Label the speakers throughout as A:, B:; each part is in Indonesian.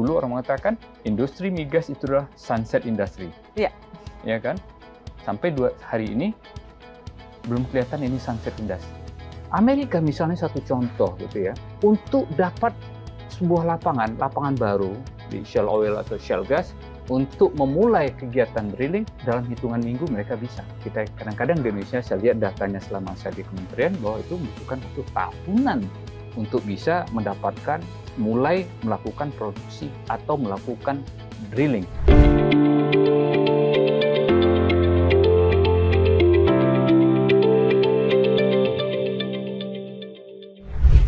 A: dulu orang mengatakan industri migas itu adalah sunset industry.
B: Iya.
A: Ya kan? Sampai hari ini belum kelihatan ini sunset industry. Amerika misalnya satu contoh gitu ya, untuk dapat sebuah lapangan baru di shale oil atau shale gas, untuk memulai kegiatan drilling dalam hitungan minggu mereka bisa. Kita kadang-kadang di Indonesia, saya lihat datanya selama saya di kementerian, bahwa itu membutuhkan waktu tahunan untuk bisa mendapatkan, mulai melakukan produksi atau melakukan drilling.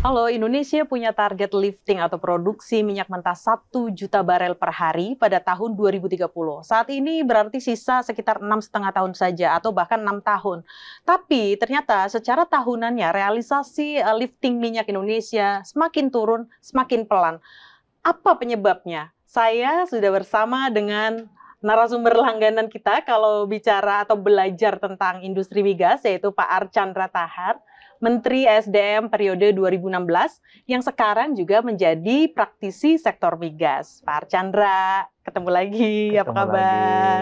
B: Halo, Indonesia punya target lifting atau produksi minyak mentah 1 juta barel per hari pada tahun 2030. Saat ini berarti sisa sekitar 6,5 tahun saja atau bahkan 6 tahun. Tapi ternyata secara tahunannya realisasi lifting minyak Indonesia semakin turun, semakin pelan. Apa penyebabnya? Saya sudah bersama dengan narasumber langganan kita kalau bicara atau belajar tentang industri migas, yaitu Pak Archandra Thahar, Menteri SDM periode 2016, yang sekarang juga menjadi praktisi sektor migas. Pak Archandra, ketemu lagi, apa kabar?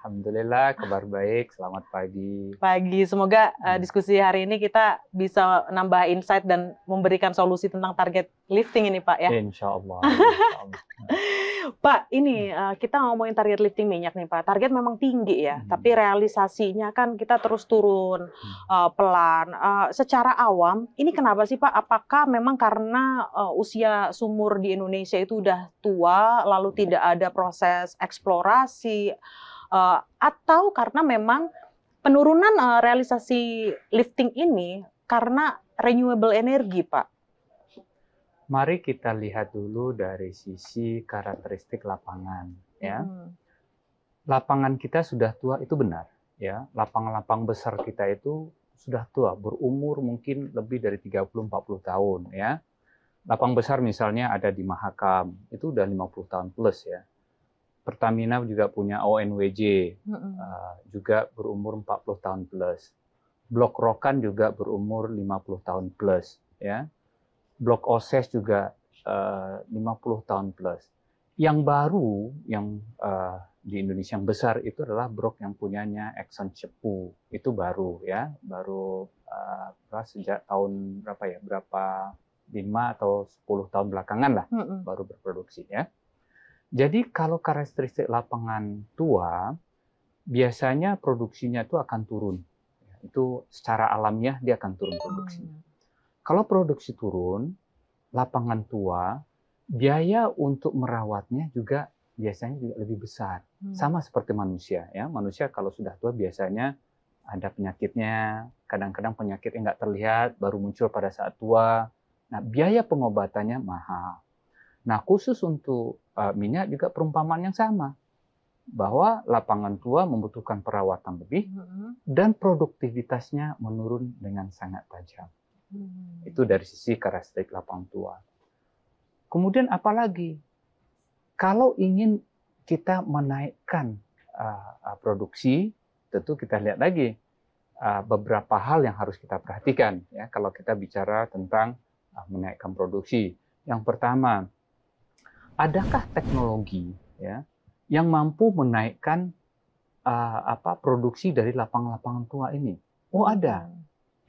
A: Alhamdulillah, kabar baik, selamat pagi.
B: Pagi, semoga diskusi hari ini kita bisa nambah insight dan memberikan solusi tentang target lifting ini, Pak, ya.
A: Insya Allah. Insya Allah.
B: Pak, ini kita ngomongin target lifting minyak nih, Pak. Target memang tinggi ya, tapi realisasinya kan kita terus turun pelan. Secara awam, ini kenapa sih, Pak? Apakah memang karena usia sumur di Indonesia itu udah tua, lalu tidak ada proses eksplorasi, atau karena memang penurunan realisasi lifting ini karena renewable energy, Pak?
A: Mari kita lihat dulu dari sisi karakteristik lapangan, ya. Lapangan kita sudah tua, itu benar, ya. Lapang-lapang besar kita itu sudah tua, berumur mungkin lebih dari 30-40 tahun, ya. Lapang besar misalnya ada di Mahakam, itu udah 50 tahun plus, ya. Pertamina juga punya ONWJ, juga berumur 40 tahun plus. Blok Rokan juga berumur 50 tahun plus, ya. Blok Oses juga 50 tahun plus. Yang baru, yang di Indonesia yang besar itu adalah blok yang punyanya Exxon Cepu. Itu baru, ya, baru sejak tahun berapa ya? 5 atau 10 tahun belakangan lah baru berproduksi, ya. Jadi kalau karakteristik lapangan tua, biasanya produksinya itu akan turun. Itu secara alamiah dia akan turun produksinya. Kalau produksi turun, lapangan tua, biaya untuk merawatnya juga biasanya juga lebih besar. Sama seperti manusia, ya. Manusia kalau sudah tua biasanya ada penyakitnya, kadang-kadang penyakitnya nggak terlihat, baru muncul pada saat tua. Nah, biaya pengobatannya mahal. Nah, khusus untuk minyak juga perumpamaan yang sama, bahwa lapangan tua membutuhkan perawatan lebih dan produktivitasnya menurun dengan sangat tajam. Itu dari sisi karakteristik lapangan tua. Kemudian apalagi, kalau ingin kita menaikkan produksi, tentu kita lihat lagi beberapa hal yang harus kita perhatikan, ya, kalau kita bicara tentang menaikkan produksi. Yang pertama, adakah teknologi, ya, yang mampu menaikkan produksi dari lapangan-lapangan tua ini? Oh, ada.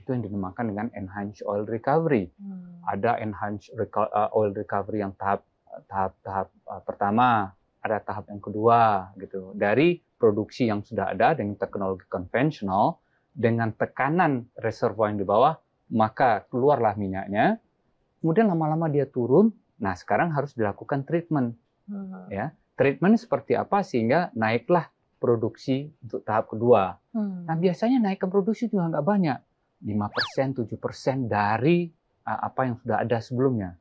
A: Itu yang dinamakan dengan enhanced oil recovery. Ada enhanced oil recovery yang tahap pertama, ada tahap yang kedua, gitu. Dari produksi yang sudah ada dengan teknologi konvensional, dengan tekanan reservoir yang di bawah, maka keluarlah minyaknya. Kemudian lama-lama dia turun. Nah, sekarang harus dilakukan treatment, ya. Treatment seperti apa sehingga naiklah produksi untuk tahap kedua. Nah, biasanya naikkan produksi juga nggak banyak. 5%, 7% dari apa yang sudah ada sebelumnya.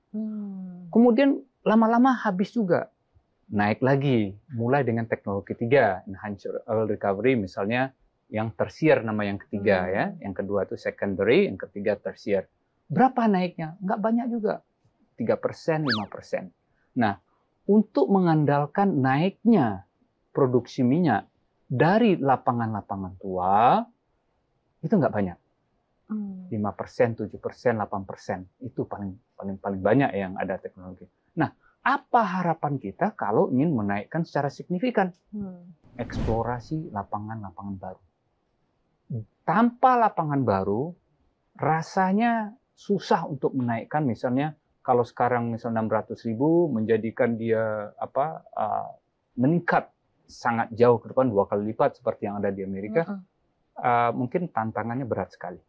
A: Kemudian lama-lama habis juga. Naik lagi, mulai dengan teknologi ketiga, enhanced oil recovery, misalnya yang tersier nama yang ketiga, ya. Yang kedua itu secondary, yang ketiga tersier. Berapa naiknya? Nggak banyak juga. 3%, 5%. Nah, untuk mengandalkan naiknya produksi minyak dari lapangan-lapangan tua, itu nggak banyak. 5%, 7%, 8%. Itu paling banyak yang ada teknologi. Nah, Apa harapan kita kalau ingin menaikkan secara signifikan? Eksplorasi lapangan-lapangan baru. Tanpa lapangan baru, rasanya susah untuk menaikkan, misalnya kalau sekarang misalnya 600.000 menjadikan dia meningkat sangat jauh ke depan 2 kali lipat seperti yang ada di Amerika, mungkin tantangannya berat sekali.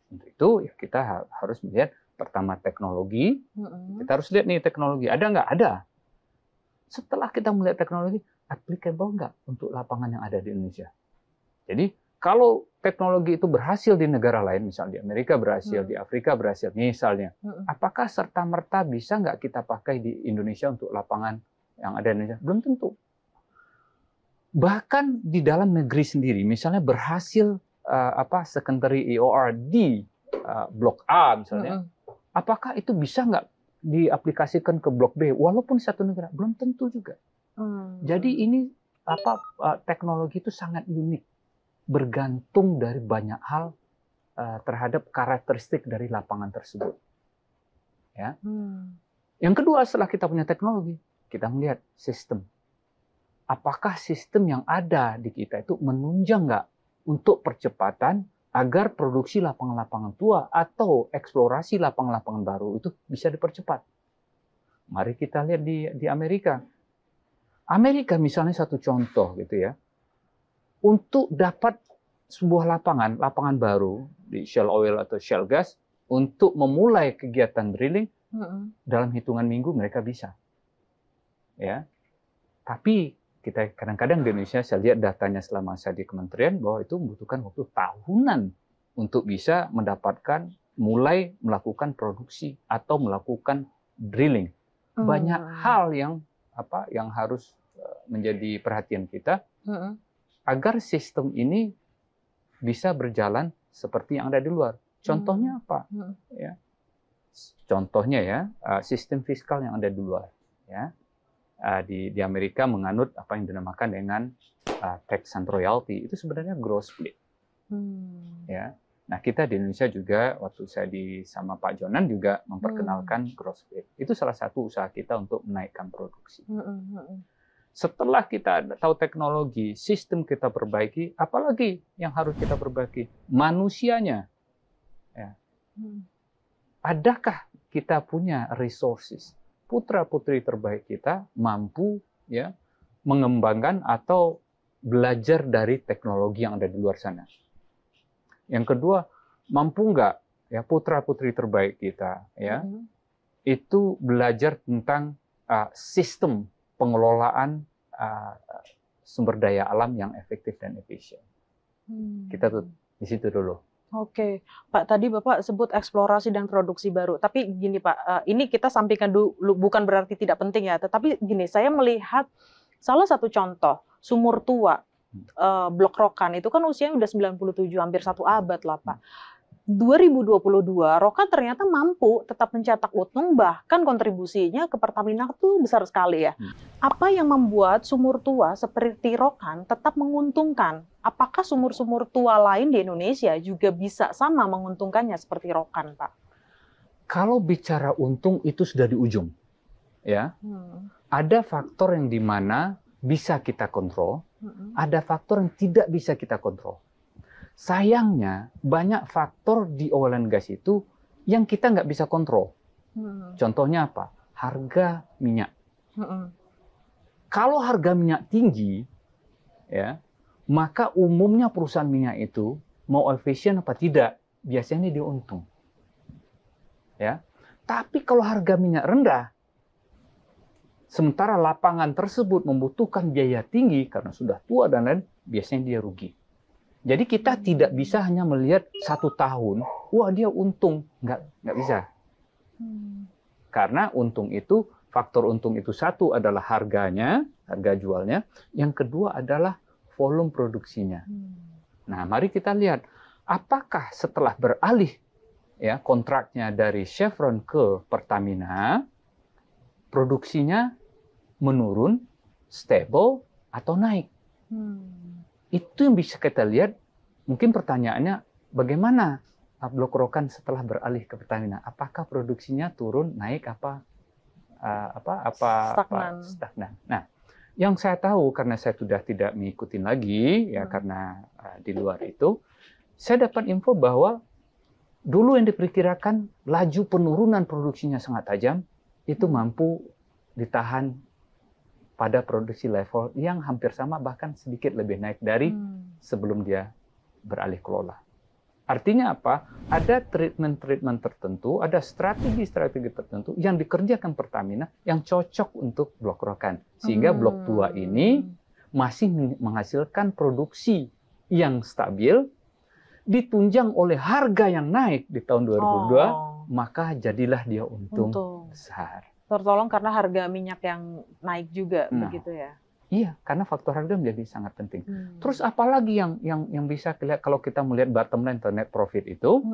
A: Untuk itu ya kita harus melihat pertama teknologi, kita harus lihat nih teknologi ada nggak? Ada. Setelah kita melihat teknologi, applicable nggak untuk lapangan yang ada di Indonesia? Jadi kalau teknologi itu berhasil di negara lain, misalnya di Amerika berhasil, di Afrika berhasil, misalnya, apakah serta-merta bisa nggak kita pakai di Indonesia untuk lapangan yang ada di Indonesia? Belum tentu. Bahkan di dalam negeri sendiri, misalnya berhasil secondary EOR di Blok A misalnya, apakah itu bisa nggak diaplikasikan ke Blok B walaupun satu negara? Belum tentu juga. Jadi ini teknologi itu sangat unik, bergantung dari banyak hal terhadap karakteristik dari lapangan tersebut. Ya. Yang kedua, setelah kita punya teknologi, kita melihat sistem. Apakah sistem yang ada di kita itu menunjang nggak untuk percepatan agar produksi lapangan-lapangan tua atau eksplorasi lapangan-lapangan baru itu bisa dipercepat. Mari kita lihat di Amerika. Amerika misalnya satu contoh gitu ya. Untuk dapat sebuah lapangan baru di shale oil atau shale gas, untuk memulai kegiatan drilling, dalam hitungan minggu mereka bisa. Ya. Tapi kita kadang-kadang di Indonesia, saya lihat datanya selama saya di kementerian, bahwa itu membutuhkan waktu tahunan untuk bisa mendapatkan, mulai melakukan produksi atau melakukan drilling. Banyak hal yang harus menjadi perhatian kita, agar sistem ini bisa berjalan seperti yang ada di luar. Contohnya apa? Ya. Contohnya ya, sistem fiskal yang ada di luar. Ya. Di Amerika menganut apa yang dinamakan dengan tax and royalty. Itu sebenarnya gross split. Ya. Nah, kita di Indonesia juga, waktu saya sama Pak Jonan juga memperkenalkan gross split. Itu salah satu usaha kita untuk menaikkan produksi. Setelah kita tahu teknologi, sistem kita perbaiki, apalagi yang harus kita perbaiki? Manusianya. Ya. Adakah kita punya resources? Putra-putri terbaik kita mampu ya mengembangkan atau belajar dari teknologi yang ada di luar sana. Yang kedua, mampu nggak ya putra-putri terbaik kita ya itu belajar tentang sistem pengelolaan sumber daya alam yang efektif dan efisien. Kita tuh di situ dulu.
B: Oke, Pak, tadi Bapak sebut eksplorasi dan produksi baru. Tapi gini Pak, ini kita sampaikan dulu, bukan berarti tidak penting ya. Tetapi gini, saya melihat salah satu contoh, sumur tua, Blok Rokan, itu kan usianya udah 97, hampir 1 abad lah Pak. 2022, Rokan ternyata mampu tetap mencetak untung, bahkan kontribusinya ke Pertamina itu besar sekali ya. Apa yang membuat sumur tua seperti Rokan tetap menguntungkan? Apakah sumur-sumur tua lain di Indonesia juga bisa sama menguntungkannya seperti Rokan, Pak?
A: Kalau bicara untung itu sudah di ujung, ya. Ada faktor yang dimana bisa kita kontrol, ada faktor yang tidak bisa kita kontrol. Sayangnya banyak faktor di oil and gas itu yang kita nggak bisa kontrol. Contohnya apa? Harga minyak. Kalau harga minyak tinggi, ya, maka umumnya perusahaan minyak itu mau efisien apa tidak, biasanya dia untung. Ya. Tapi kalau harga minyak rendah, sementara lapangan tersebut membutuhkan biaya tinggi karena sudah tua dan lain, biasanya dia rugi. Jadi kita tidak bisa hanya melihat 1 tahun, wah dia untung, nggak bisa. Karena untung itu, faktor untung itu satu adalah harganya, harga jualnya, yang kedua adalah volume produksinya. Nah, mari kita lihat apakah setelah beralih ya kontraknya dari Chevron ke Pertamina, produksinya menurun, stable atau naik. Itu yang bisa kita lihat. Mungkin pertanyaannya, bagaimana Blok Rokan setelah beralih ke Pertamina? Apakah produksinya turun, naik, apa stagnan. Nah, yang saya tahu karena saya sudah tidak mengikuti lagi ya karena di luar itu, saya dapat info bahwa dulu yang diperkirakan laju penurunan produksinya sangat tajam itu mampu ditahan pada produksi level yang hampir sama bahkan sedikit lebih naik dari sebelum dia beralih kelola. Artinya apa? Ada treatment tertentu, ada strategi tertentu yang dikerjakan Pertamina yang cocok untuk Blok Rokan. Sehingga Blok 2 ini masih menghasilkan produksi yang stabil, ditunjang oleh harga yang naik di tahun 2002, maka jadilah dia untung besar.
B: Tertolong karena harga minyak yang naik juga, begitu ya?
A: Iya, karena faktor harga menjadi sangat penting. Terus apalagi yang bisa kelihatan kalau kita melihat bottom line atau net profit itu,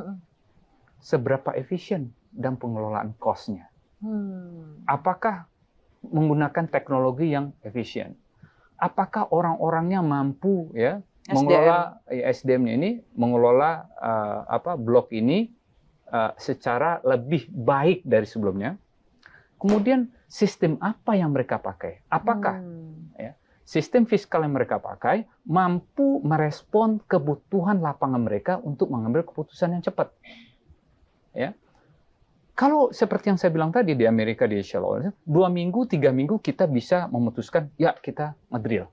A: seberapa efisien dan pengelolaan cost-nya. Apakah menggunakan teknologi yang efisien? Apakah orang-orangnya mampu ya mengelola SDM-nya ini, mengelola blok ini secara lebih baik dari sebelumnya? Kemudian sistem apa yang mereka pakai? Apakah sistem fiskal yang mereka pakai mampu merespon kebutuhan lapangan mereka untuk mengambil keputusan yang cepat? Ya, kalau seperti yang saya bilang tadi di Amerika di shale oil, 2 minggu, 3 minggu kita bisa memutuskan, ya kita ngedrill.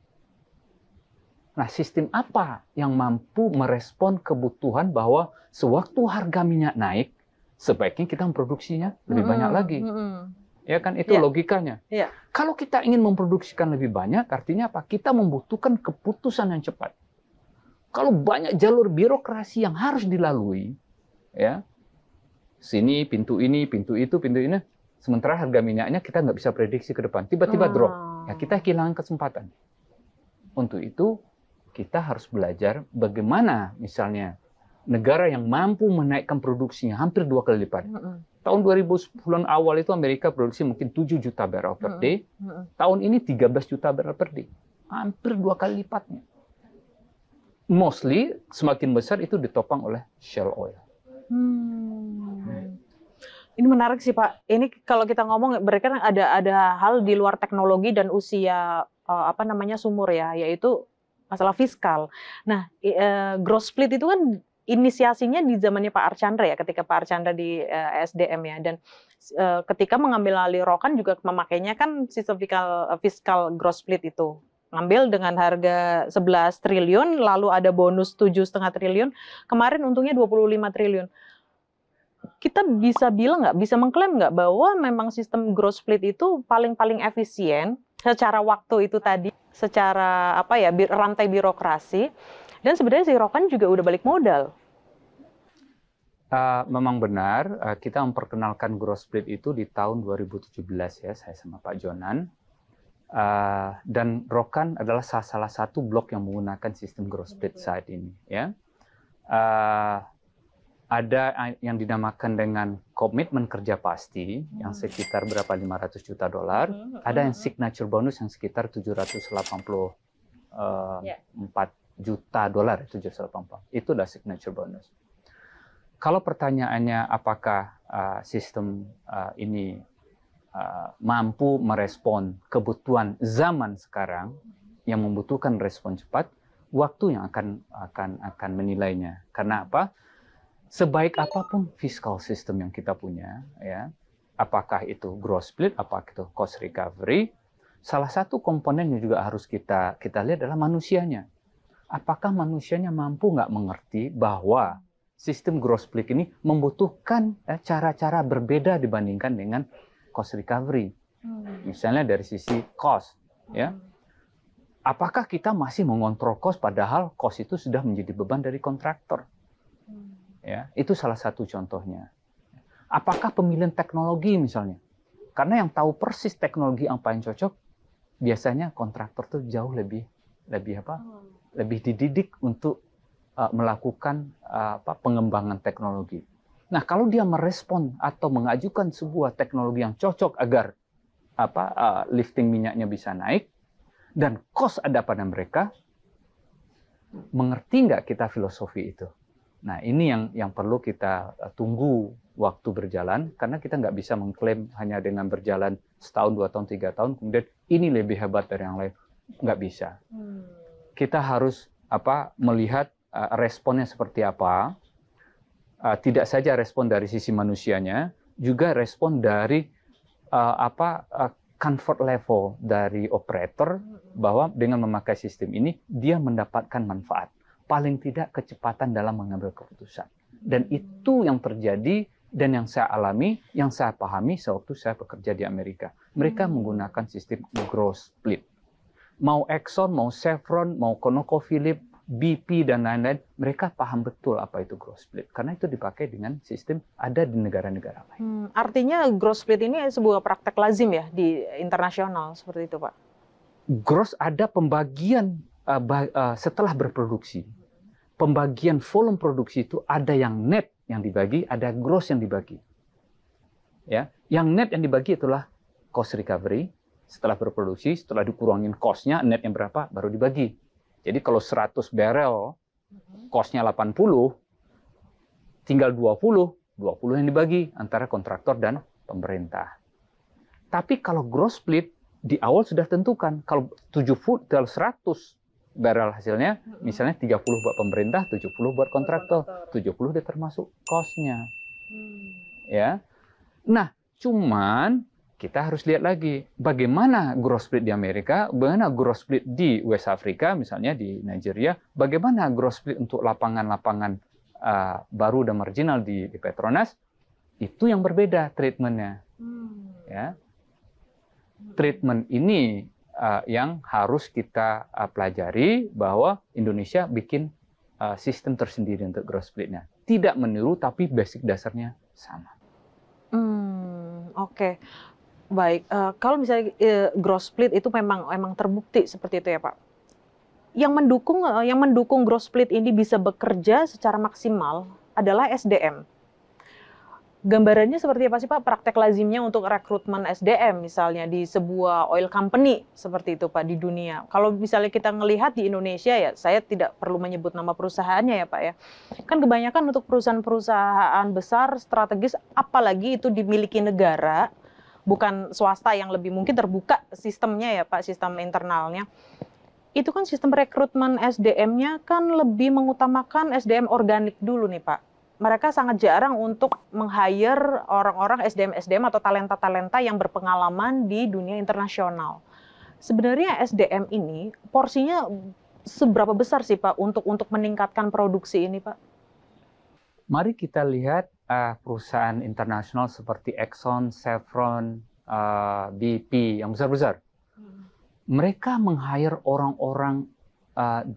A: Nah, sistem apa yang mampu merespon kebutuhan bahwa sewaktu harga minyak naik, sebaiknya kita memproduksinya lebih banyak lagi? Ya kan, itu logikanya. Kalau kita ingin memproduksikan lebih banyak, artinya apa? Kita membutuhkan keputusan yang cepat. Kalau banyak jalur birokrasi yang harus dilalui, ya, sini pintu ini, pintu itu, pintu ini, sementara harga minyaknya kita nggak bisa prediksi ke depan, tiba-tiba drop, ya kita kehilangan kesempatan. Untuk itu kita harus belajar bagaimana misalnya negara yang mampu menaikkan produksinya hampir 2 kali lipat. Tahun 2010 awal itu Amerika produksi mungkin 7 juta barrel per day. Tahun ini 13 juta barrel per day. Hampir 2 kali lipatnya. Mostly semakin besar itu ditopang oleh shale oil.
B: Ini menarik sih Pak. Ini kalau kita ngomong mereka ada hal di luar teknologi dan usia sumur ya, yaitu masalah fiskal. Nah, growth split itu kan inisiasinya di zamannya Pak Archandra ya, ketika Pak Archandra di SDM ya, dan ketika mengambil alih Rokan juga memakainya kan sistem fiskal growth split itu, ngambil dengan harga 11 triliun, lalu ada bonus 7,5 triliun, kemarin untungnya 25 triliun. Kita bisa bilang nggak, bisa mengklaim nggak bahwa memang sistem growth split itu paling efisien secara waktu itu tadi, secara rantai birokrasi. Dan sebenarnya si Rokan juga udah balik modal.
A: Memang benar, kita memperkenalkan growth split itu di tahun 2017 ya, saya sama Pak Jonan. Dan Rokan adalah salah satu blok yang menggunakan sistem growth split saat ini. Ya. Ada yang dinamakan dengan komitmen kerja pasti, yang sekitar berapa, $500 juta. Ada yang signature bonus yang sekitar $784 juta, 784. Itu adalah signature bonus. Kalau pertanyaannya apakah sistem ini mampu merespon kebutuhan zaman sekarang yang membutuhkan respon cepat, waktu yang akan menilainya. Karena apa? Sebaik apapun fiscal system yang kita punya, ya, apakah itu growth split, apakah itu cost recovery, salah satu komponen yang juga harus kita lihat adalah manusianya. Apakah manusianya mampu nggak mengerti bahwa sistem growth split ini membutuhkan cara-cara berbeda dibandingkan dengan cost recovery. Misalnya dari sisi cost, ya. Apakah kita masih mengontrol cost padahal cost itu sudah menjadi beban dari kontraktor? Ya, itu salah satu contohnya. Apakah pemilihan teknologi misalnya? Karena yang tahu persis teknologi apa yang cocok, biasanya kontraktor tuh jauh lebih dididik untuk melakukan pengembangan teknologi. Nah, kalau dia merespon atau mengajukan sebuah teknologi yang cocok agar lifting minyaknya bisa naik dan cost ada pada mereka, mengerti nggak kita filosofi itu? Nah, ini yang perlu kita tunggu waktu berjalan, karena kita nggak bisa mengklaim hanya dengan berjalan setahun, 2 tahun, 3 tahun, kemudian ini lebih hebat dari yang lain. Nggak bisa. Kita harus melihat responnya seperti apa. Tidak saja respon dari sisi manusianya, juga respon dari comfort level dari operator, bahwa dengan memakai sistem ini, dia mendapatkan manfaat. Paling tidak kecepatan dalam mengambil keputusan. Dan itu yang terjadi dan yang saya alami, yang saya pahami sewaktu saya bekerja di Amerika. Mereka menggunakan sistem growth split. Mau Exxon, mau Chevron, mau ConocoPhillips, BP, dan lain-lain, mereka paham betul apa itu growth split. Karena itu dipakai dengan sistem ada di negara-negara lain.
B: Artinya growth split ini sebuah praktek lazim ya di internasional, seperti itu Pak?
A: Growth ada pembagian setelah berproduksi. Pembagian volume produksi itu ada yang net yang dibagi, ada gross yang dibagi. Ya, yang net yang dibagi itulah cost recovery. Setelah berproduksi, setelah dikurangin cost-nya, net yang berapa, baru dibagi. Jadi kalau 100 barrel, cost-nya 80, tinggal 20 yang dibagi antara kontraktor dan pemerintah. Tapi kalau gross split, di awal sudah tentukan, kalau 100 barrel hasilnya, misalnya 30 buat pemerintah, 70 buat kontraktor, 70 dia termasuk cost-nya. Ya. Nah, cuman kita harus lihat lagi bagaimana growth split di Amerika, bagaimana growth split di West Africa, misalnya di Nigeria, bagaimana growth split untuk lapangan-lapangan baru dan marginal di Petronas, itu yang berbeda treatment-nya. Ya. Treatment ini yang harus kita pelajari, bahwa Indonesia bikin sistem tersendiri untuk growth split-nya. Tidak meniru, tapi basic dasarnya sama.
B: Oke. Baik, kalau misalnya growth split itu memang terbukti seperti itu ya Pak. Yang mendukung growth split ini bisa bekerja secara maksimal adalah SDM. Gambarannya seperti apa sih Pak praktek lazimnya untuk rekrutmen SDM misalnya di sebuah oil company seperti itu Pak di dunia. Kalau misalnya kita melihat di Indonesia ya, saya tidak perlu menyebut nama perusahaannya ya Pak ya. Kan kebanyakan untuk perusahaan-perusahaan besar strategis, apalagi itu dimiliki negara, bukan swasta yang lebih mungkin terbuka sistemnya ya Pak, sistem internalnya. Itu kan sistem rekrutmen SDM-nya kan lebih mengutamakan SDM organik dulu nih Pak. Mereka sangat jarang untuk meng-hire orang-orang SDM atau talenta-talenta yang berpengalaman di dunia internasional. Sebenarnya SDM ini porsinya seberapa besar sih Pak untuk meningkatkan produksi ini Pak?
A: Mari kita lihat perusahaan internasional seperti Exxon, Chevron, BP yang besar-besar. Mereka meng-hire orang-orang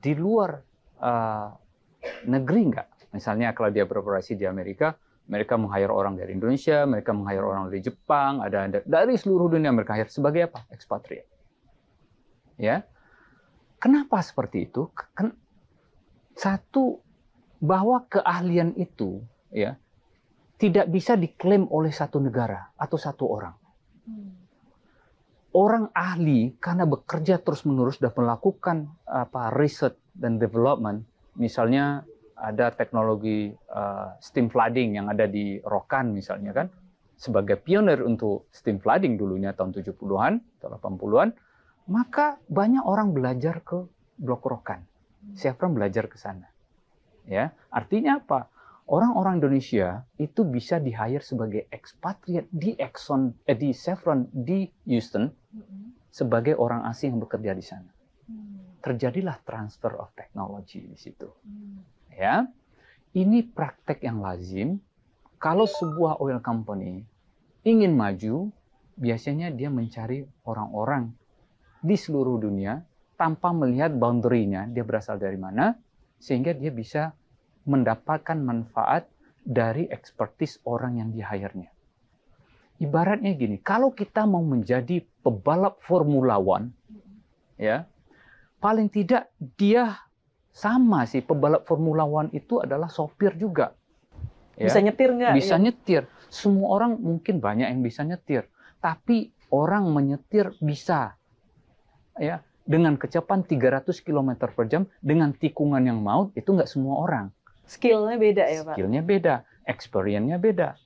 A: di luar negeri nggak? Misalnya kalau dia beroperasi di Amerika, mereka meng-hire orang dari Indonesia, mereka meng-hire orang dari Jepang, ada dari seluruh dunia mereka hire sebagai apa? Expatriate. Ya. Kenapa seperti itu? Satu, bahwa keahlian itu ya tidak bisa diklaim oleh satu negara atau satu orang. Orang ahli karena bekerja terus-menerus dan melakukan riset dan development, misalnya ada teknologi steam flooding yang ada di Rokan misalnya kan, sebagai pionir untuk steam flooding dulunya tahun 70-an atau 80-an, maka banyak orang belajar ke Blok Rokan. Chevron belajar ke sana. Ya, artinya apa? Orang-orang Indonesia itu bisa di-hire sebagai expatriate di Exxon, di Chevron di Houston sebagai orang asing yang bekerja di sana. Terjadilah transfer of technology di situ. Ya, ini praktek yang lazim. Kalau sebuah oil company ingin maju, biasanya dia mencari orang-orang di seluruh dunia tanpa melihat boundary-nya, dia berasal dari mana, sehingga dia bisa mendapatkan manfaat dari expertise orang yang di-hire-nya. Ibaratnya gini, kalau kita mau menjadi pebalap Formula One, ya, paling tidak dia sama sih, pebalap Formula One itu adalah sopir juga. Ya.
B: Bisa nyetir nggak?
A: Bisa nyetir. Semua orang mungkin banyak yang bisa nyetir. Tapi orang menyetir bisa. Ya, dengan kecepatan 300 km per jam, dengan tikungan yang maut, itu nggak semua orang.
B: Skill-nya beda ya Pak?
A: Skill-nya beda, experience-nya beda.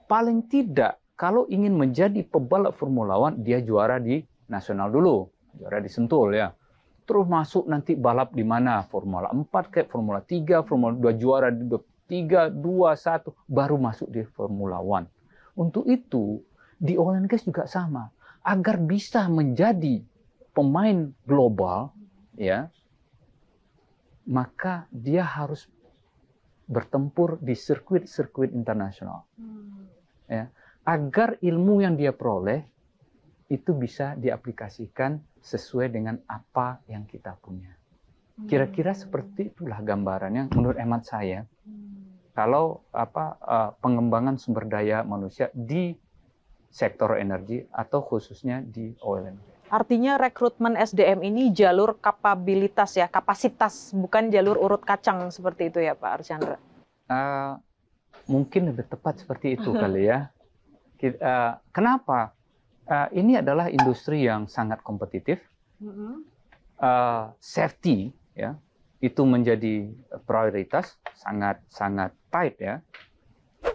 A: Paling tidak, kalau ingin menjadi pebalap Formula One, dia juara di nasional dulu. Juara di Sentul ya. Terus masuk nanti balap di mana? Formula 4 kayak Formula 3, Formula 2 juara di 3, 2, 1, baru masuk di Formula One. Untuk itu, di oil and gas juga sama. Agar bisa menjadi pemain global, ya, maka dia harus bertempur di sirkuit-sirkuit internasional. Ya, agar ilmu yang dia peroleh itu bisa diaplikasikan sesuai dengan apa yang kita punya. Kira-kira seperti itulah gambarannya menurut hemat saya. Kalau pengembangan sumber daya manusia di sektor energi atau khususnya di oil and gas.
B: Artinya rekrutmen SDM ini jalur kapabilitas ya, kapasitas, bukan jalur urut kacang seperti itu ya Pak Archandra?
A: Mungkin lebih tepat seperti itu kali ya. Kenapa? Ini adalah industri yang sangat kompetitif. Safety ya, itu menjadi prioritas, sangat tight ya.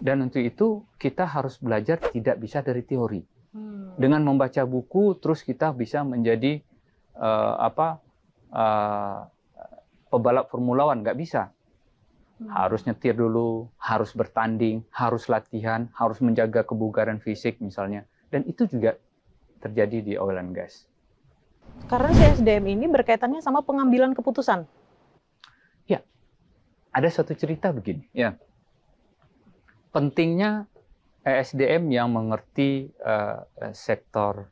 A: Dan untuk itu kita harus belajar tidak bisa dari teori. Dengan membaca buku terus kita bisa menjadi pebalap Formula One, nggak bisa. Harus nyetir dulu, harus bertanding, harus latihan, harus menjaga kebugaran fisik misalnya. Dan itu juga terjadi di oil and gas.
B: Karena si SDM ini berkaitannya sama pengambilan keputusan.
A: Ya, ada satu cerita begini. Ya, pentingnya SDM yang mengerti sektor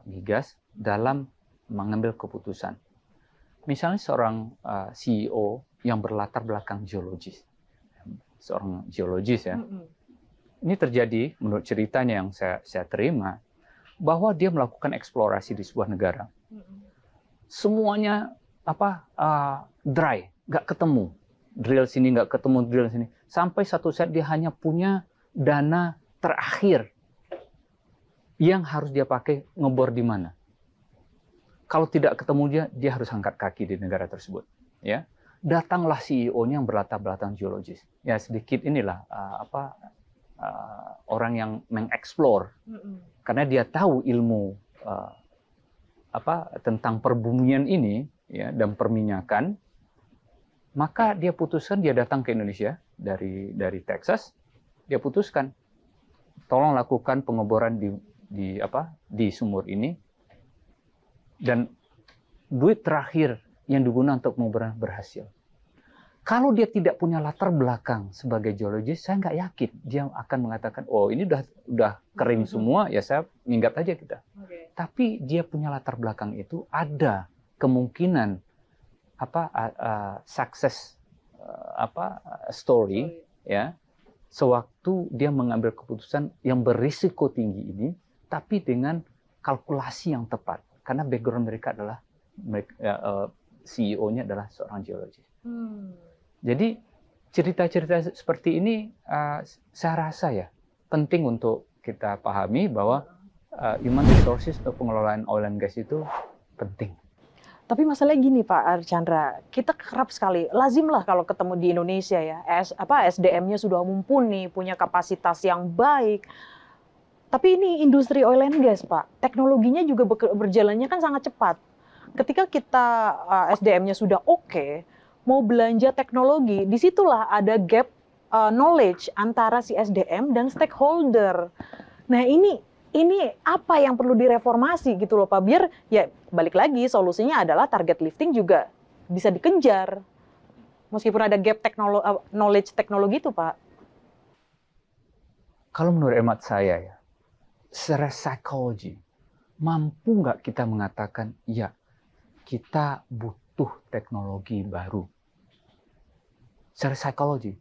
A: migas dalam mengambil keputusan. Misalnya seorang CEO yang berlatar belakang geologis, seorang geologis ya. Ini terjadi menurut ceritanya yang saya terima, bahwa dia melakukan eksplorasi di sebuah negara. Semuanya dry, nggak ketemu. Drill sini nggak ketemu, drill sini. Sampai satu saat dia hanya punya dana terakhir yang harus dia pakai ngebor di mana. Kalau tidak ketemu dia harus angkat kaki di negara tersebut. Ya, datanglah CEO-nya yang berlatar belakang geologis. Ya sedikit inilah orang yang mengeksplor, karena dia tahu ilmu tentang perbumian ini ya, dan perminyakan. Maka dia putuskan, dia datang ke Indonesia dari Texas, dia putuskan tolong lakukan pengeboran di sumur ini, dan duit terakhir yang digunakan untuk pengeboran berhasil. Kalau dia tidak punya latar belakang sebagai geologis, saya nggak yakin dia akan mengatakan, oh ini udah kering semua, ya saya minggat aja kita. Tapi dia punya latar belakang itu, ada kemungkinan success story ya, sewaktu dia mengambil keputusan yang berisiko tinggi ini, tapi dengan kalkulasi yang tepat, karena background mereka adalah CEO-nya adalah seorang geologis. Jadi cerita-cerita seperti ini saya rasa ya penting untuk kita pahami bahwa human resources atau pengelolaan oil and gas itu penting.
B: Tapi masalahnya gini Pak Archandra, kita kerap sekali, lazimlah kalau ketemu di Indonesia ya, SDM-nya sudah mumpuni, punya kapasitas yang baik. Tapi ini industri oil and gas Pak, teknologinya juga berjalannya kan sangat cepat. Ketika kita SDM-nya sudah oke, mau belanja teknologi, disitulah ada gap knowledge antara si SDM dan stakeholder. Nah ini apa yang perlu direformasi gitu loh Pak, biar ya balik lagi solusinya adalah target lifting juga bisa dikejar meskipun ada gap knowledge teknologi itu Pak.
A: Kalau menurut hemat saya ya, secara psikologi mampu nggak kita mengatakan ya kita butuh teknologi baru? Secara psikologi,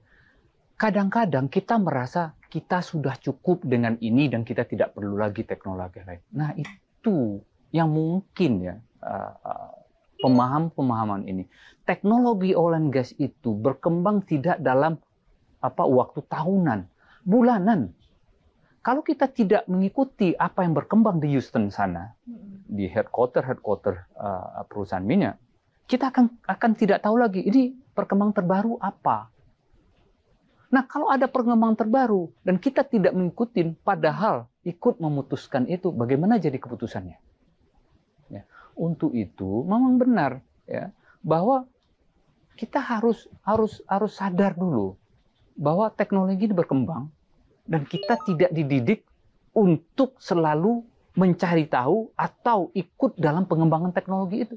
A: kadang-kadang kita merasa kita sudah cukup dengan ini dan kita tidak perlu lagi teknologi lain. Nah itu yang mungkin ya pemahaman ini. Teknologi oil and gas itu berkembang tidak dalam waktu tahunan, bulanan. Kalau kita tidak mengikuti apa yang berkembang di Houston sana, di headquarter perusahaan minyak, kita akan tidak tahu lagi ini perkembangan terbaru apa. Nah, kalau ada perkembangan terbaru dan kita tidak mengikuti, padahal ikut memutuskan itu, bagaimana jadi keputusannya? Ya. Untuk itu, memang benar ya bahwa kita harus sadar dulu bahwa teknologi ini berkembang dan kita tidak dididik untuk selalu mencari tahu atau ikut dalam pengembangan teknologi itu.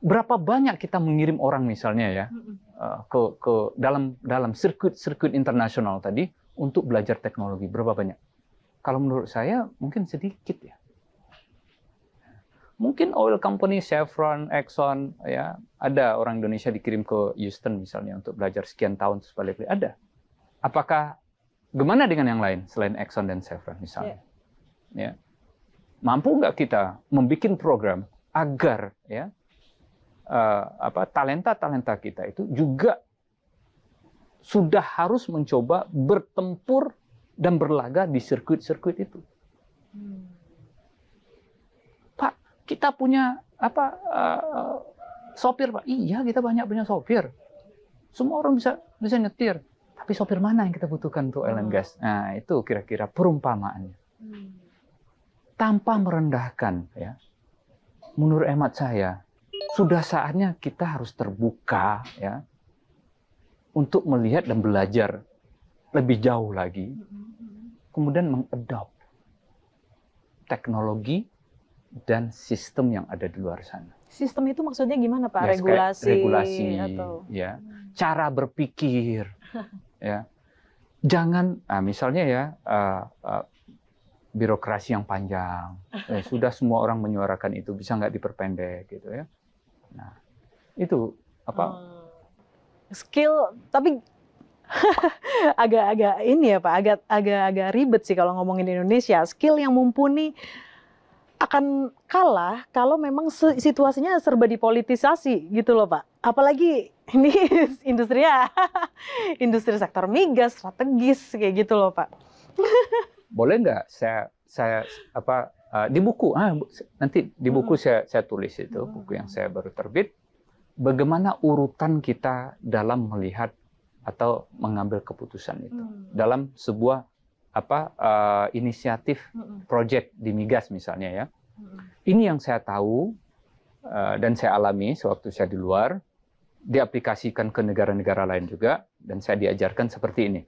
A: Berapa banyak kita mengirim orang misalnya ya ke dalam sirkuit internasional tadi untuk belajar teknologi, berapa banyak? Kalau menurut saya mungkin sedikit ya. Mungkin oil company Chevron, Exxon ya, ada orang Indonesia dikirim ke Houston misalnya untuk belajar sekian tahun sebaliknya, ada. Apakah gimana dengan yang lain selain Exxon dan Chevron misalnya? Ya. Mampu nggak kita membuat program agar ya talenta-talenta kita itu juga sudah harus mencoba bertempur dan berlaga di sirkuit-sirkuit itu. Pak, kita punya sopir, Pak. Iya, kita banyak punya sopir. Semua orang bisa nyetir. Tapi sopir mana yang kita butuhkan untuk oil and gas? Nah, itu kira-kira perumpamaannya. Tanpa merendahkan, ya. Menurut hemat saya, sudah saatnya kita harus terbuka ya untuk melihat dan belajar lebih jauh lagi, kemudian mengadopt teknologi dan sistem yang ada di luar sana.
B: Sistem itu maksudnya gimana Pak?
A: Ya, regulasi
B: atau
A: ya, cara berpikir ya. Jangan misalnya ya birokrasi yang panjang. Sudah semua orang menyuarakan itu, bisa nggak diperpendek gitu ya. Nah, itu apa?
B: Skill, tapi agak-agak ini ya Pak, agak ribet sih kalau ngomongin Indonesia. Skill yang mumpuni akan kalah kalau memang situasinya serba dipolitisasi gitu loh Pak. Apalagi ini industrinya, industri sektor migas strategis kayak gitu loh Pak.
A: Boleh nggak saya di buku nanti di buku saya tulis itu, buku yang saya baru terbit, bagaimana urutan kita dalam melihat atau mengambil keputusan itu dalam sebuah inisiatif project di migas misalnya ya. Ini yang saya tahu dan saya alami sewaktu saya di luar, diaplikasikan ke negara-negara lain juga, dan saya diajarkan seperti ini.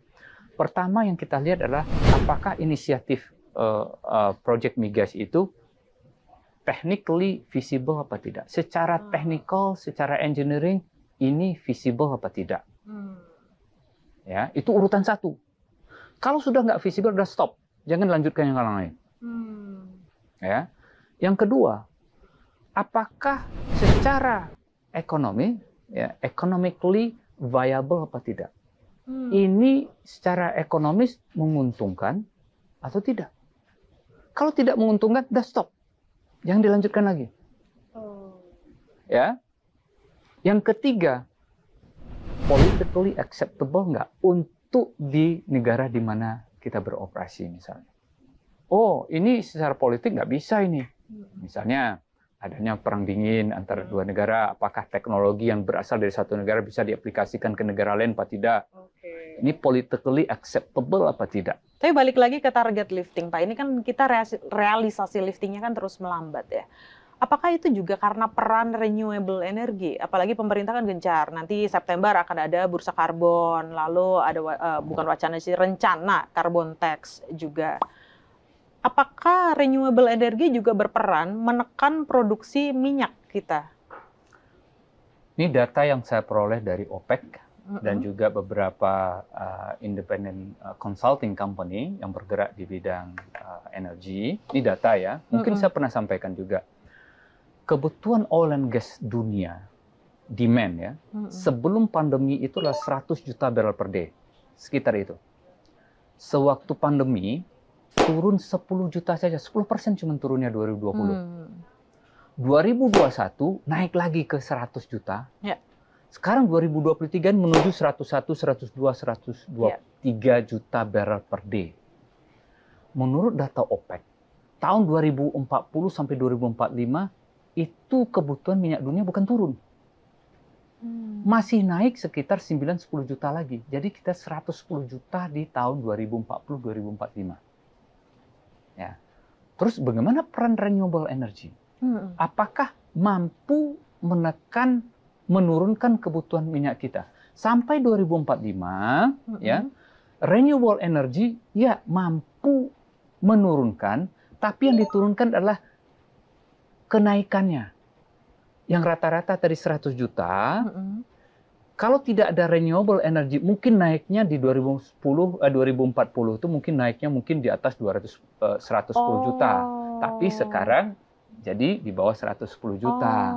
A: Pertama yang kita lihat adalah apakah inisiatif project migas itu technically visible apa tidak. Secara technical, secara engineering, ini visible apa tidak. Ya, itu urutan satu. Kalau sudah nggak visible, udah stop. Jangan lanjutkan yang lain. Ya. Yang kedua, apakah secara ekonomi, ya, economically viable apa tidak. Ini secara ekonomis menguntungkan atau tidak. Kalau tidak menguntungkan, udah stop. Jangan dilanjutkan lagi. Ya. Yang ketiga, politically acceptable nggak untuk di negara di mana kita beroperasi misalnya. Oh, ini secara politik nggak bisa ini. Misalnya adanya perang dingin antara dua negara, apakah teknologi yang berasal dari satu negara bisa diaplikasikan ke negara lain apa tidak? Ini politically acceptable apa tidak?
B: Tapi balik lagi ke target lifting, Pak. Ini kan kita realisasi liftingnya kan terus melambat ya. Apakah itu juga karena peran renewable energy? Apalagi pemerintah kan gencar. Nanti September akan ada bursa karbon, lalu ada bukan wacana sih, rencana carbon tax juga. Apakah renewable energy juga berperan menekan produksi minyak kita?
A: Ini data yang saya peroleh dari OPEC. Dan juga beberapa independent consulting company yang bergerak di bidang energi. Ini data ya, mungkin saya pernah sampaikan juga. Kebutuhan oil and gas dunia, demand ya, sebelum pandemi itulah 100 juta barrel per day, sekitar itu. Sewaktu pandemi, turun 10 juta saja, 10% cuma turunnya 2020. 2021 naik lagi ke 100 juta. Ya. Sekarang 2023 menuju 101, 102, 123 juta barrel per day. Menurut data OPEC, tahun 2040 sampai 2045 itu kebutuhan minyak dunia bukan turun. Masih naik sekitar 9-10 juta lagi. Jadi kita 110 juta di tahun 2040-2045. Ya. Terus bagaimana peran renewable energy? Apakah mampu menurunkan kebutuhan minyak kita? Sampai 2045, ya, renewable energy ya mampu menurunkan, tapi yang diturunkan adalah kenaikannya. Yang rata-rata tadi 100 juta, kalau tidak ada renewable energy, mungkin naiknya di 2040 itu mungkin naiknya mungkin di atas 110 juta. Tapi sekarang jadi di bawah 110 juta.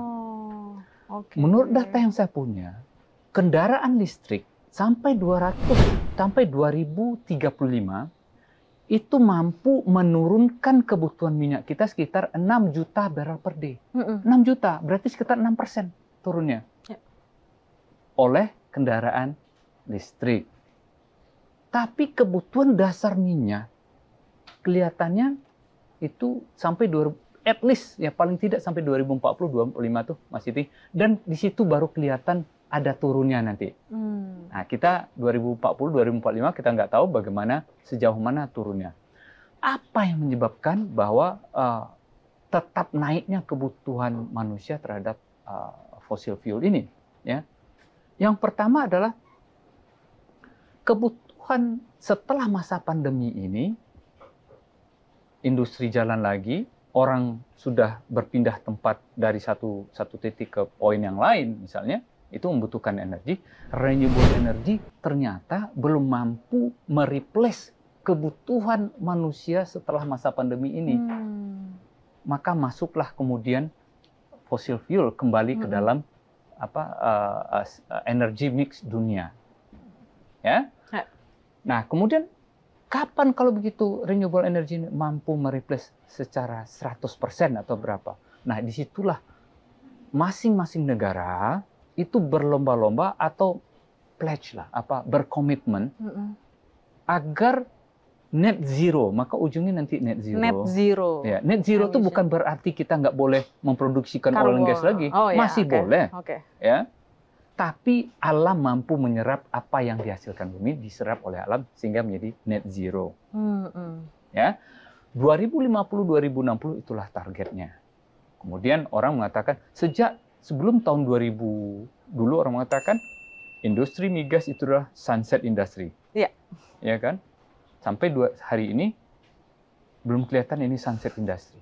A: Menurut data yang saya punya, kendaraan listrik sampai 2035 itu mampu menurunkan kebutuhan minyak kita sekitar 6 juta barrel per day. 6 juta, berarti sekitar 6% turunnya. Oleh kendaraan listrik. Tapi kebutuhan dasar minyak kelihatannya itu sampai at least ya paling tidak sampai 2040-2045 tuh masih tinggi. Dan di situ baru kelihatan ada turunnya nanti. Nah, kita 2040-2045 kita nggak tahu bagaimana sejauh mana turunnya. Apa yang menyebabkan bahwa tetap naiknya kebutuhan manusia terhadap fossil fuel ini? Ya, yang pertama adalah kebutuhan setelah masa pandemi ini, industri jalan lagi, orang sudah berpindah tempat dari satu titik ke poin yang lain, misalnya. Itu membutuhkan energi. Renewable energy ternyata belum mampu mereplace kebutuhan manusia setelah masa pandemi ini. Maka masuklah kemudian fossil fuel kembali ke dalam energy mix dunia. Ya. Nah, kemudian kapan kalau begitu renewable energy mampu mereplace secara 100% atau berapa? Nah, disitulah masing-masing negara itu berlomba-lomba atau pledge lah, berkomitmen agar net zero, maka ujungnya nanti net zero.
B: Net zero.
A: Ya, net zero itu bukan berarti kita nggak boleh memproduksikan oil and gas lagi, masih boleh, ya. Tapi alam mampu menyerap apa yang dihasilkan bumi diserap oleh alam sehingga menjadi net zero. Ya, 2050-2060 itulah targetnya. Kemudian orang mengatakan sebelum tahun 2000 dulu orang mengatakan industri migas itu adalah sunset industry. Iya. Ya kan? Sampai hari ini belum kelihatan ini sunset industry.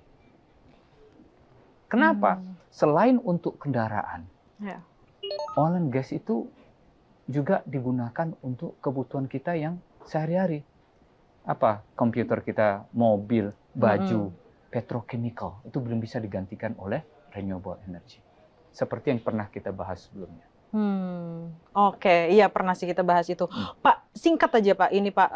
A: Kenapa? Selain untuk kendaraan, oil and gas itu juga digunakan untuk kebutuhan kita yang sehari-hari. Komputer kita, mobil, baju, petrochemical itu belum bisa digantikan oleh renewable energy. Seperti yang pernah kita bahas sebelumnya.
B: Iya pernah sih kita bahas itu. Pak, singkat aja Pak, ini Pak,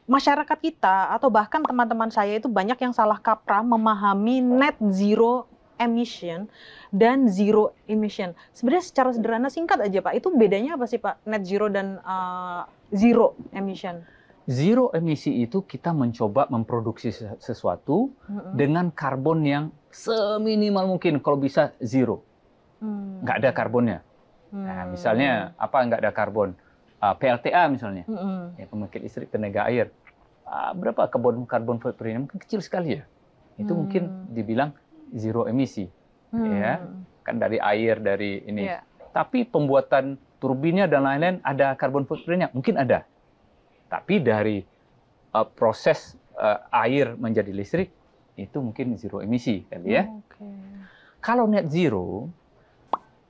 B: masyarakat kita atau bahkan teman-teman saya itu banyak yang salah kaprah memahami net zero emission dan zero emission. Sebenarnya secara sederhana singkat aja Pak, itu bedanya apa sih Pak, net zero dan zero emission?
A: Zero emisi itu kita mencoba memproduksi sesuatu dengan karbon yang seminimal mungkin, kalau bisa zero. Nggak ada karbonnya. Nah, misalnya nggak ada karbon? PLTA misalnya, ya, pembangkit listrik tenaga air. Berapa karbon footprint? Mungkin kecil sekali ya. Itu mungkin dibilang zero emisi, ya kan dari air, dari ini. Tapi pembuatan turbinnya dan lain-lain ada karbon footprintnya, mungkin ada. Tapi dari proses air menjadi listrik itu mungkin zero emisi kali ya. Kalau net zero,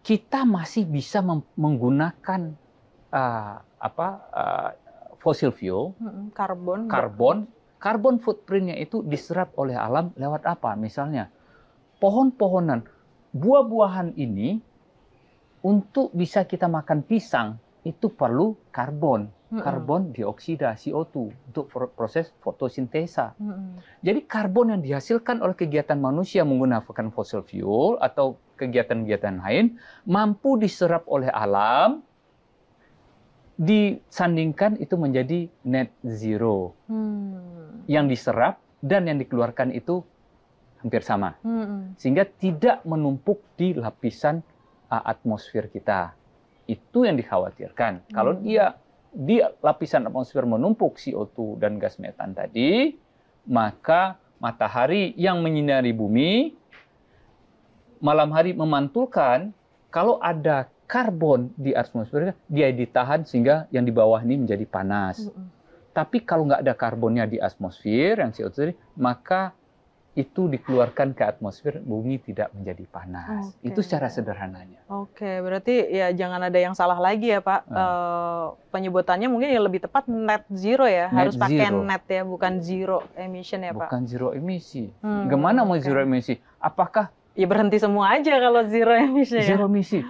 A: kita masih bisa menggunakan fossil fuel, karbon footprintnya itu diserap oleh alam lewat apa? Misalnya pohon-pohonan, buah-buahan ini untuk bisa kita makan pisang itu perlu karbon dioksida, CO2 untuk proses fotosintesa. Jadi karbon yang dihasilkan oleh kegiatan manusia menggunakan fossil fuel atau kegiatan-kegiatan lain mampu diserap oleh alam, disandingkan itu menjadi net zero. Yang diserap dan yang dikeluarkan itu hampir sama. Sehingga tidak menumpuk di lapisan atmosfer kita. Itu yang dikhawatirkan. Kalau dia di lapisan atmosfer menumpuk CO2 dan gas metan tadi, maka matahari yang menyinari bumi malam hari memantulkan, kalau ada karbon di atmosfer, dia ditahan sehingga yang di bawah ini menjadi panas. Tapi kalau nggak ada karbonnya di atmosfer, yang CO2, maka itu dikeluarkan ke atmosfer, bumi tidak menjadi panas. Itu secara sederhananya.
B: Oke, berarti ya jangan ada yang salah lagi ya Pak. Penyebutannya mungkin yang lebih tepat net zero ya. Harus pakai net ya, bukan zero emission ya Pak.
A: Bukan zero emisi. Gimana mau zero emisi? Apakah
B: ya berhenti semua aja kalau zero emisi?
A: Zero emisi.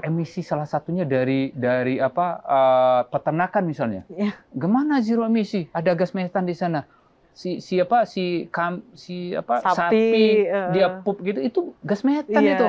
A: Emisi salah satunya dari peternakan misalnya. Gimana zero emisi? Ada gas metan di sana. Sapi dia pup gitu, itu gas metan itu.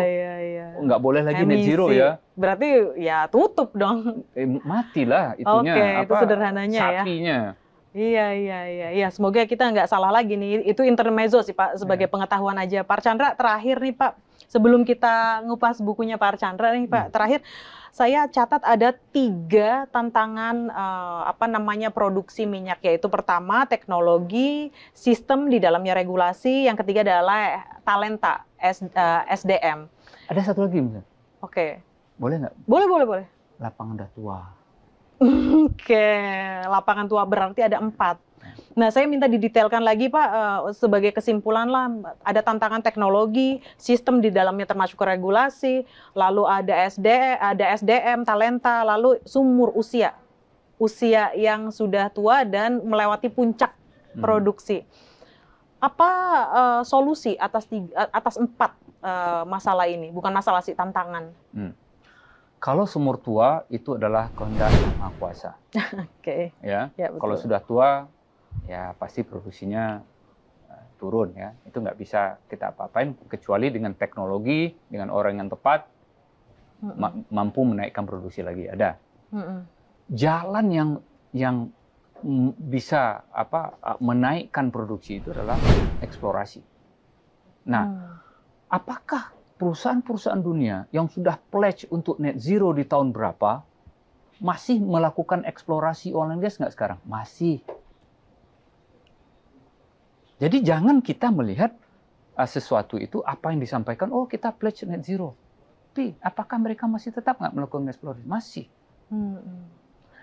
A: Nggak boleh lagi net zero ya.
B: Berarti ya tutup dong.
A: Matilah itunya.
B: Itu sederhananya
A: sapinya.
B: Iya. Semoga kita nggak salah lagi nih. Itu intermezzo sih Pak, sebagai pengetahuan aja. Pak Archandra, terakhir nih Pak, sebelum kita ngupas bukunya Pak Archandra nih Pak, terakhir saya catat ada 3 tantangan produksi minyak, yaitu pertama teknologi, sistem di dalamnya regulasi, yang ketiga adalah talenta SDM.
A: Ada satu lagi misalnya.
B: Oke.
A: Boleh nggak?
B: Boleh.
A: Lapangan udah tua.
B: Oke, lapangan tua berarti ada 4. Nah, saya minta didetailkan lagi Pak, sebagai kesimpulan lah, ada tantangan teknologi, sistem di dalamnya termasuk regulasi, lalu ada SDM, talenta, lalu sumur usia yang sudah tua dan melewati puncak produksi. Apa solusi atas 4 masalah ini? Bukan masalah sih, tantangan.
A: Kalau sumur tua itu adalah kehendak Yang Maha Kuasa. Ya, betul. Kalau sudah tua, ya pasti produksinya turun ya. Itu nggak bisa kita apa-apain kecuali dengan teknologi, dengan orang yang tepat mampu menaikkan produksi lagi. Ada. Jalan yang bisa menaikkan produksi itu adalah eksplorasi. Nah, apakah perusahaan-perusahaan dunia yang sudah pledge untuk net zero di tahun berapa masih melakukan eksplorasi oil and gas nggak sekarang? Masih. Jadi jangan kita melihat sesuatu itu apa yang disampaikan, oh kita pledge net zero. Tapi apakah mereka masih tetap nggak melakukan eksplorasi? Masih.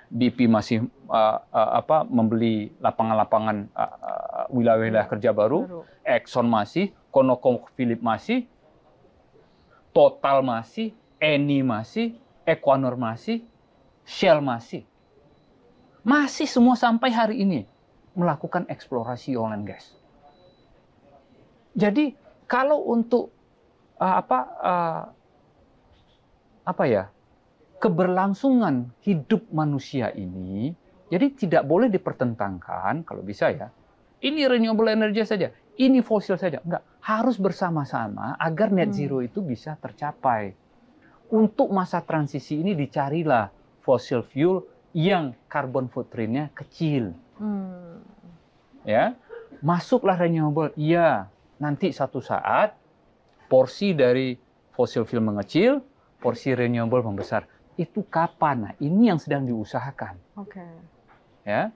A: BP masih membeli lapangan-lapangan wilayah-wilayah kerja baru. Exxon masih, ConocoPhillips masih, Total masih, Eni masih, Equinor masih, Shell masih. Masih semua sampai hari ini melakukan eksplorasi oil and gas. Jadi kalau untuk keberlangsungan hidup manusia ini, jadi tidak boleh dipertentangkan kalau bisa ya. Ini renewable energy saja, ini fosil saja. Enggak, harus bersama-sama agar net zero itu bisa tercapai. Untuk masa transisi ini dicarilah fossil fuel yang carbon footprint-nya kecil. Ya, masuklah renewable. Iya, nanti satu saat porsi dari fossil fuel mengecil, porsi renewable membesar. Itu kapan? Nah, ini yang sedang diusahakan. Ya.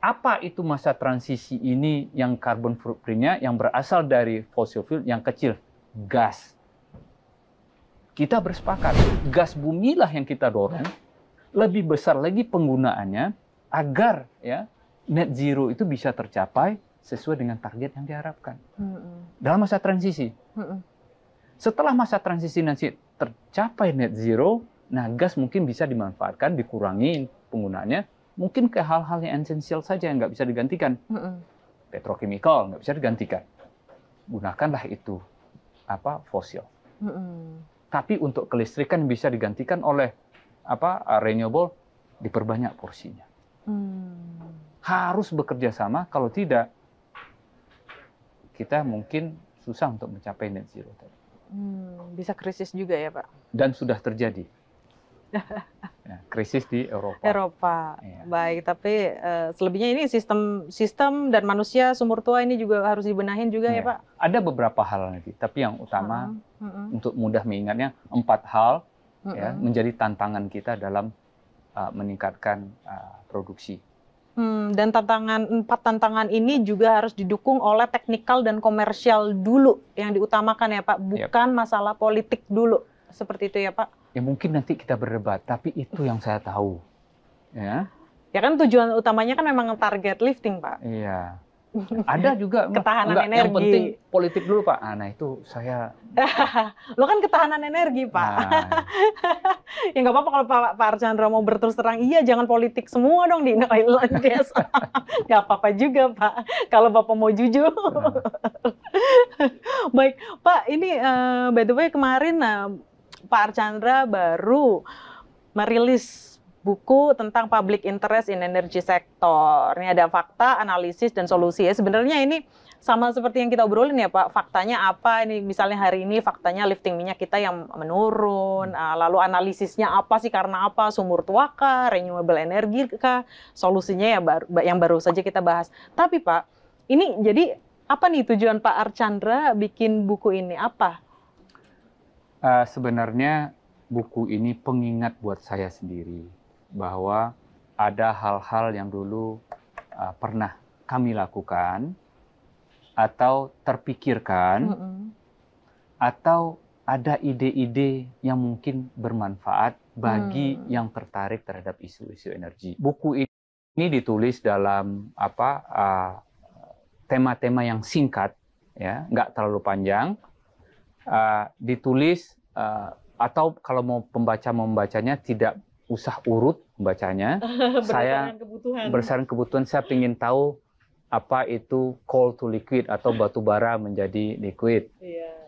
A: Apa itu masa transisi ini yang carbon footprint-nya yang berasal dari fossil fuel yang kecil? Gas. Kita bersepakat, gas bumi lah yang kita dorong, lebih besar lagi penggunaannya agar ya net zero itu bisa tercapai sesuai dengan target yang diharapkan. Dalam masa transisi. Setelah masa transisi nanti tercapai net zero, nah gas mungkin bisa dimanfaatkan, dikurangi penggunaannya, mungkin ke hal-hal yang esensial saja yang nggak bisa digantikan. Petrokimikal nggak bisa digantikan. Gunakanlah itu fosil. Tapi untuk kelistrikan bisa digantikan oleh renewable, diperbanyak porsinya. Harus bekerja sama, kalau tidak kita mungkin susah untuk mencapai net zero tadi.
B: Bisa krisis juga ya Pak?
A: Dan sudah terjadi. Ya, krisis di Eropa.
B: Eropa.
A: Ya.
B: Baik, tapi selebihnya ini sistem dan manusia sumur tua ini juga harus dibenahin juga ya, Pak?
A: Ada beberapa hal nanti, tapi yang utama untuk mudah mengingatnya 4 hal ya menjadi tantangan kita dalam meningkatkan produksi.
B: Dan 4 tantangan ini juga harus didukung oleh teknikal dan komersial dulu yang diutamakan ya Pak, bukan masalah politik dulu. Seperti itu ya Pak?
A: Ya mungkin nanti kita berdebat, tapi itu yang saya tahu. Ya
B: kan tujuan utamanya kan memang target lifting Pak.
A: Iya. Ada juga
B: ketahanan energi.
A: Yang penting politik dulu Pak. Nah itu saya.
B: Lo kan ketahanan energi Pak. Ya nggak apa-apa kalau Pak Archandra mau berterus terang, iya jangan politik semua dong di oil and gas. Nggak apa-apa juga Pak, kalau Bapak mau jujur. Baik Pak, ini by the way kemarin Pak Archandra baru merilis buku tentang public interest in energy sector. Ini ada fakta, analisis, dan solusi. Ya, sebenarnya ini sama seperti yang kita obrolin ya Pak. Faktanya apa? Ini misalnya hari ini faktanya lifting minyak kita yang menurun. Lalu analisisnya apa sih? Karena apa? Sumur tua kah? Renewable energy kah? Solusinya ya yang baru saja kita bahas. Tapi Pak, ini jadi apa nih tujuan Pak Archandra bikin buku ini? Apa?
A: Sebenarnya buku ini pengingat buat saya sendiri bahwa ada hal-hal yang dulu pernah kami lakukan atau terpikirkan atau ada ide-ide yang mungkin bermanfaat bagi yang tertarik terhadap isu-isu energi. Buku ini ditulis dalam tema-tema yang singkat, ya, nggak terlalu panjang. Ditulis atau kalau mau pembaca membacanya tidak usah urut membacanya. Saya berdasarkan kebutuhan saya ingin tahu apa itu coal to liquid atau batu bara menjadi liquid.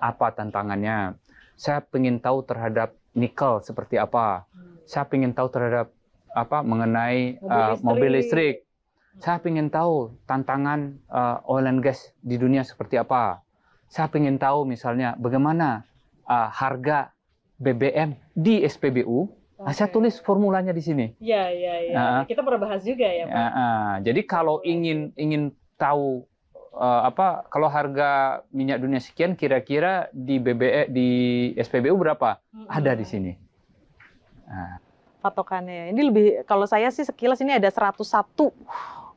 A: Apa tantangannya? Saya ingin tahu terhadap nikel seperti apa. Saya ingin tahu terhadap mengenai mobil listrik. Saya ingin tahu tantangan oil and gas di dunia seperti apa. Saya ingin tahu misalnya bagaimana harga BBM di SPBU. Nah, saya tulis formulanya di sini.
B: Iya. Kita pernah bahas juga ya Pak.
A: Jadi kalau ingin tahu kalau harga minyak dunia sekian, kira-kira di di SPBU berapa? Ada di sini.
B: Patokannya. Ini lebih, kalau saya sih sekilas ini ada 101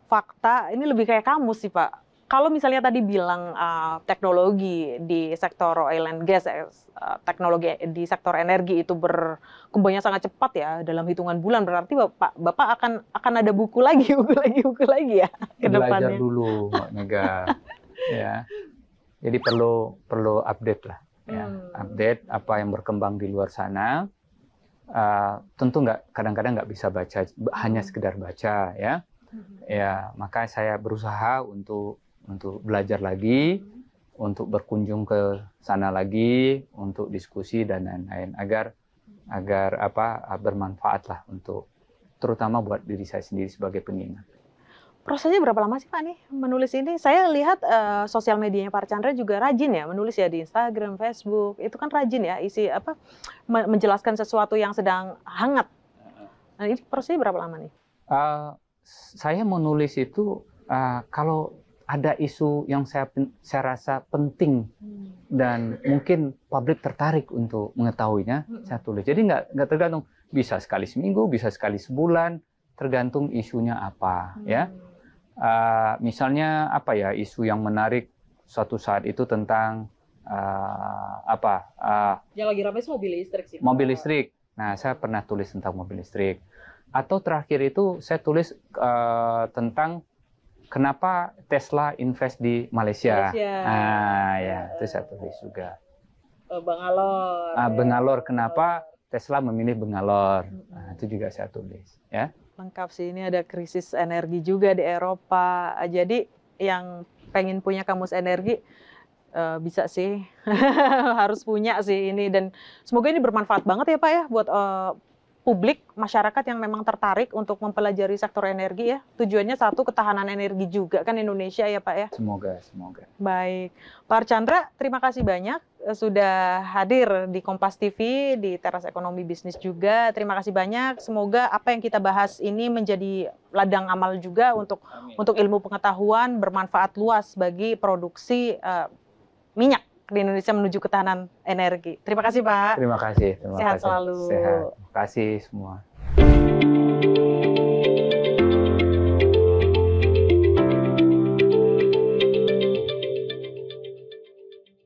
B: fakta. Ini lebih kayak kamus sih Pak. Kalau misalnya tadi bilang teknologi di sektor oil and gas, teknologi di sektor energi itu berkembangnya sangat cepat ya dalam hitungan bulan, berarti Bapak akan ada buku lagi ya ke depannya.
A: Belajar dulu Mbak Mega, ya. Jadi perlu update lah, ya. Update apa yang berkembang di luar sana. Tentu kadang-kadang nggak bisa baca, hanya sekedar baca ya. Ya, maka saya berusaha untuk belajar lagi, untuk berkunjung ke sana lagi, untuk diskusi dan lain-lain agar bermanfaat lah untuk terutama buat diri saya sendiri sebagai pengingat.
B: Prosesnya berapa lama sih Pak nih menulis ini? Saya lihat sosial medianya Pak Archandra juga rajin ya menulis ya di Instagram, Facebook. Itu kan rajin ya isi menjelaskan sesuatu yang sedang hangat. Nah, ini prosesnya berapa lama nih?
A: Saya menulis itu kalau ada isu yang saya rasa penting dan mungkin publik tertarik untuk mengetahuinya, saya tulis. Jadi nggak tergantung, bisa sekali seminggu, bisa sekali sebulan, tergantung isunya apa, ya. Misalnya isu yang menarik suatu saat itu tentang
B: yang lagi ramai mobil listrik sih.
A: Mobil listrik. Nah, saya pernah tulis tentang mobil listrik. Atau terakhir itu saya tulis tentang kenapa Tesla invest di Malaysia. Ya, itu saya tulis juga.
B: Bangalore.
A: Bangalore, kenapa Tesla memilih Bangalore. Nah, itu juga saya tulis, ya.
B: Lengkap sih, ini ada krisis energi juga di Eropa. Jadi yang pengen punya kamus energi bisa sih, harus punya sih ini, dan semoga ini bermanfaat banget ya Pak ya buat publik, masyarakat yang memang tertarik untuk mempelajari sektor energi ya. Tujuannya satu, ketahanan energi juga kan Indonesia ya Pak ya.
A: Semoga, semoga.
B: Baik, Pak Archandra, terima kasih banyak sudah hadir di Kompas TV, di Teras Ekonomi Bisnis juga. Terima kasih banyak. Semoga apa yang kita bahas ini menjadi ladang amal juga untuk ilmu pengetahuan, bermanfaat luas bagi produksi minyak di Indonesia menuju ketahanan energi. Terima kasih Pak.
A: Terima kasih. Terima
B: Sehat
A: kasih.
B: selalu.
A: Sehat. Terima kasih semua.